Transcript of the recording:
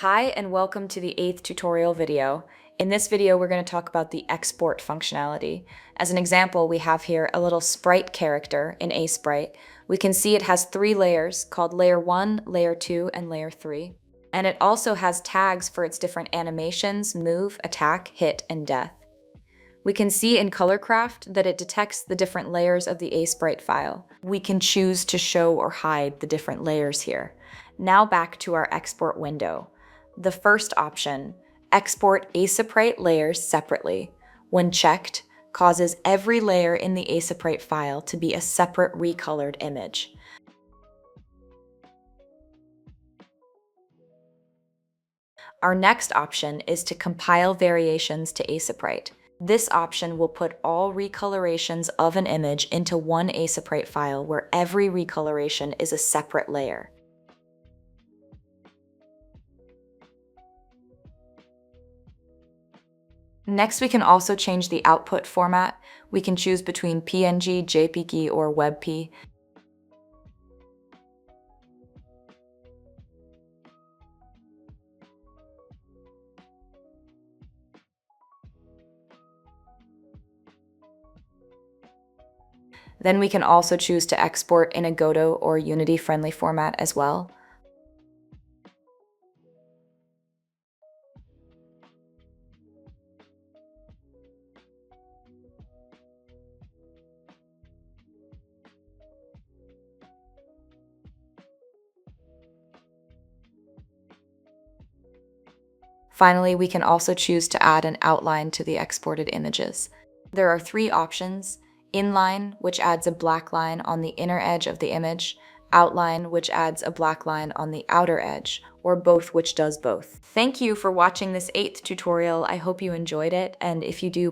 Hi and welcome to the 8th tutorial video. In this video, we're going to talk about the export functionality. As an example, we have here a little sprite character in Aseprite. We can see it has 3 layers called layer 1, layer 2, and layer 3. And it also has tags for its different animations, move, attack, hit, and death. We can see in ColorCraft that it detects the different layers of the Aseprite file. We can choose to show or hide the different layers here. Now back to our export window. The first option, export Aseprite layers separately, when checked, causes every layer in the Aseprite file to be a separate recolored image. Our next option is to compile variations to Aseprite. This option will put all recolorations of an image into one Aseprite file where every recoloration is a separate layer. Next, we can also change the output format. We can choose between PNG, JPG, or WebP. Then we can also choose to export in a Godot or Unity-friendly format as well. Finally, we can also choose to add an outline to the exported images. There are 3 options: inline, which adds a black line on the inner edge of the image, outline, which adds a black line on the outer edge, or both, which does both. Thank you for watching this 8th tutorial. I hope you enjoyed it, and if you do,